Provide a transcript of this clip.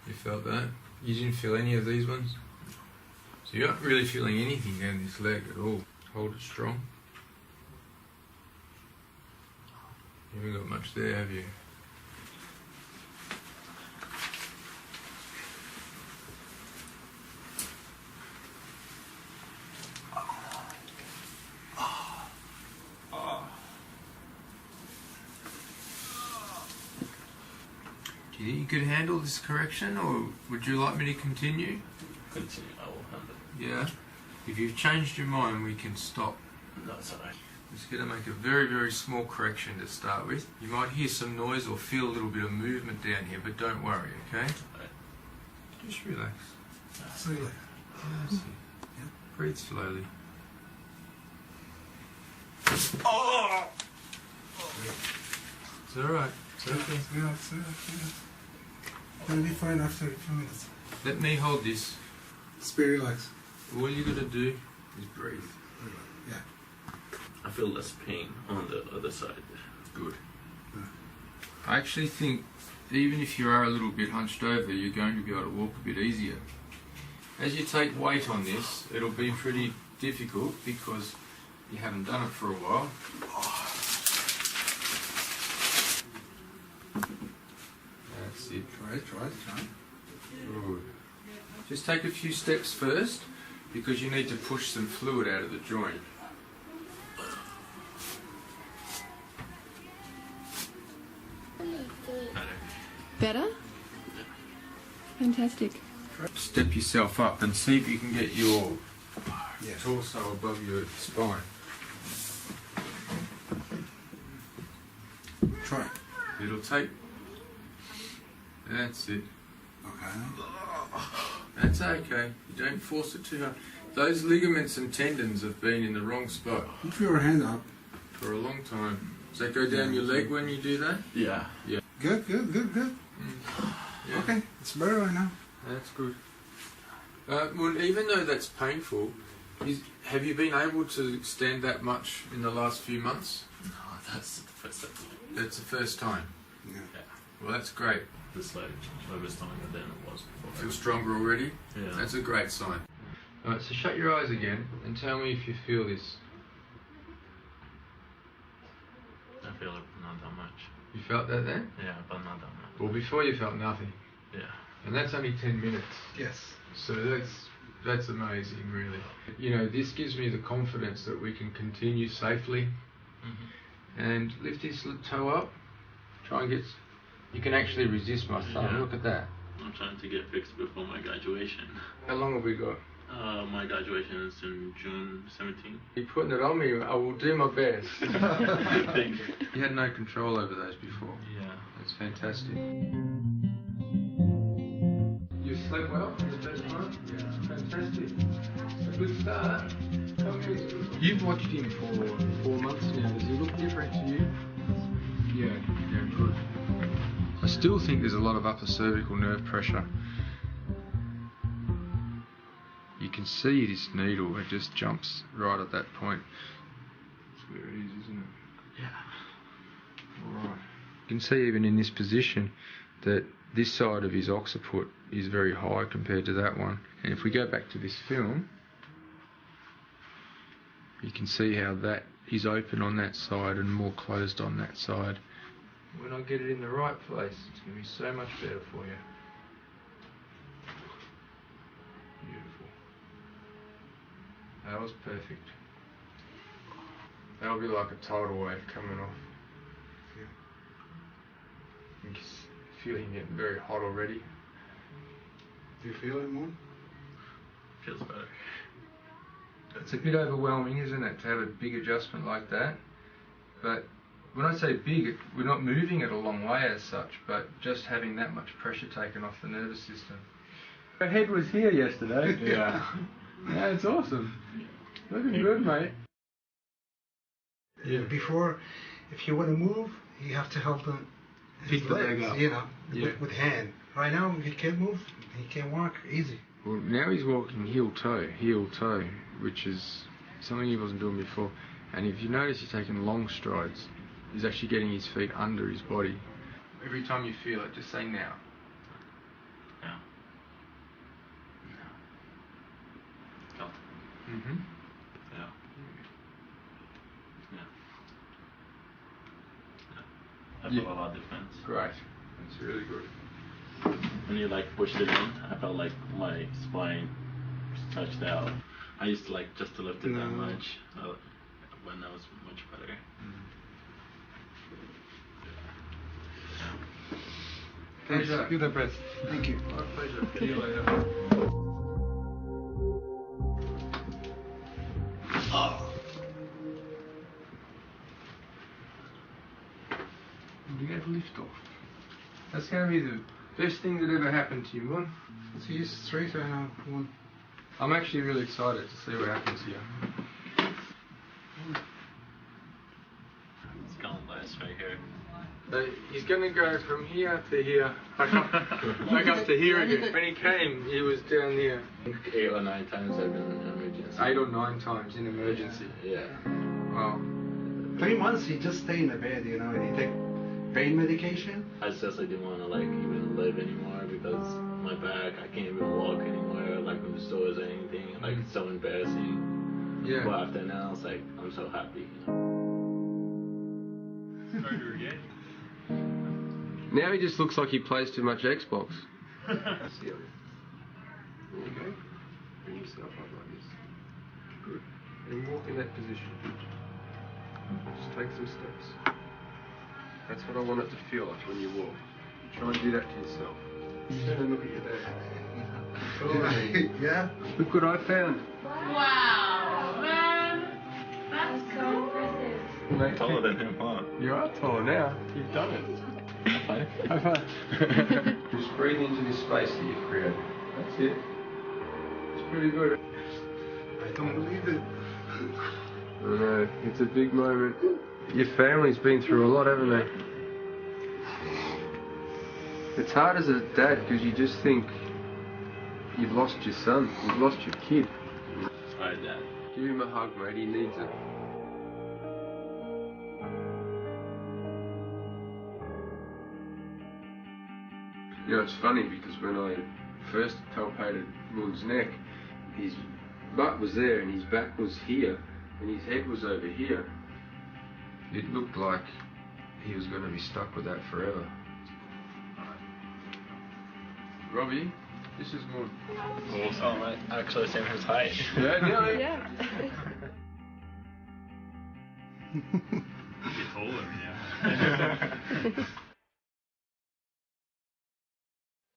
You felt that? You didn't feel any of these ones? So you're not really feeling anything down this leg at all. Hold it strong. You haven't got much there, have you? Do you think you could handle this correction, or would you like me to continue? Continue, I will handle it. Yeah? If you've changed your mind, we can stop. No, it's alright. I'm just going to make a very, very small correction to start with. You might hear some noise or feel a little bit of movement down here, but don't worry, okay? Right. Just relax. Slowly. That's it. Yeah. Breathe slowly. Oh! It's alright. It's okay. Yeah, it's yeah. It'll be fine after a few minutes. Let me hold this. It's very relaxed. All you got to do is breathe. Yeah. I feel less pain on the other side. Good. I actually think even if you are a little bit hunched over, you're going to be able to walk a bit easier. As you take weight on this, it'll be pretty difficult because you haven't done it for a while. That's it. Try it. Good. Just take a few steps first because you need to push some fluid out of the joint. Better? Fantastic. Step yourself up and see if you can get your Yes. torso above your spine. Try. It'll take. That's it. Okay. That's okay. You don't force it too hard. Those ligaments and tendons have been in the wrong spot Put your hand up. for a long time. Does that go down your leg when you do that? Yeah. Good. Yeah. Okay, it's better right now. That's good. Well, even though that's painful, have you been able to stand that much in the last few months? No, that's the first time. That's the first time. Yeah. Well, that's great. It's like a bit stronger than it was before. Feel stronger already? Yeah. That's a great sign. Alright, so shut your eyes again and tell me if you feel this. I feel it not that much. You felt that then? Yeah, but not that much. Well, before you felt nothing. Yeah. And that's only 10 minutes. Yes. So that's amazing, really. You know, this gives me the confidence that we can continue safely. And lift this toe up. Try and get. You can actually resist my thumb. Yeah. Look at that. I'm trying to get fixed before my graduation. How long have we got? My graduation is in June 17th. You're putting it on me. I will do my best. Thank you. You had no control over those before. Yeah. That's fantastic. You slept well for the first time? Yeah. Fantastic. A good start. You've watched him for 4 months now. Does he look different to you? Yeah, good. I still think there's a lot of upper cervical nerve pressure. You can see this needle, it just jumps right at that point. That's where it is, isn't it? Yeah. Alright. You can see even in this position that this side of his occiput is very high compared to that one. And if we go back to this film, you can see how that is open on that side and more closed on that side. When I get it in the right place, it's going to be so much better for you. Beautiful. That was perfect. That'll be like a tidal wave coming off. You can feel him getting very hot already. Do you feel it more? Feels better. It's a bit overwhelming, isn't it, to have a big adjustment like that? But when I say big, we're not moving it a long way as such, but just having that much pressure taken off the nervous system. Your head was here yesterday. Yeah. Yeah, it's awesome. Looking good, mate. Yeah. Before, if you want to move, you have to help him. Pick the leg up. You know, Yeah. with hand. Right now, he can't move. He can't walk easy. Well, now he's walking heel toe, which is something he wasn't doing before. And if you notice, he's taking long strides. He's actually getting his feet under his body. Every time you feel it, just say now. Yeah. Mm-hmm. Yeah. I felt a lot different. Great. That's really good. When you like pushed it in, I felt like my spine stretched out. I used to like just to lift it that much. When that was much better. Pleasure. You're the best. Thank you. My pleasure. See you later. You get lift off. That's going to be the best thing that ever happened to you, man. So he's straight right now. One. I'm actually really excited to see what happens here. It's gonna last right here. So he's going to go from here to here, back up to here again. When he came, he was down here. 8 or 9 times I've been in emergency. 8 or 9 times in emergency. Yeah. Wow. 3 months he just stay in the bed, you know, and he take pain medication. I just didn't want to like even live anymore because my back, I can't even walk anymore, like from the stores or anything. Like it's so embarrassing. Yeah. But after now, it's like I'm so happy. Starter again. Now he just looks like he plays too much Xbox. There you go. Bring yourself up like this. Good. And walk in that position. Just take some steps. That's what I want it to feel like when you walk. Try and do that to yourself. Turn and look at your dad. Yeah. Look what I found. Wow, man. That's so impressive. Taller than him, huh? You are taller now. You've done it. High five. Just breathe into this space that you've created. That's it. It's pretty good. I don't believe it. I know. It's a big moment. Your family's been through a lot, haven't they? It's hard as a dad because you just think you've lost your son. You've lost your kid. Alright, Dad. Give him a hug, mate. He needs it. You know, it's funny because when I first palpated Moon's neck, his butt was there and his back was here and his head was over here. It looked like he was going to be stuck with that forever. Robbie, this is Moon. Oh, mate. Actually, same his height. Yeah, nearly. Yeah. He's taller, yeah.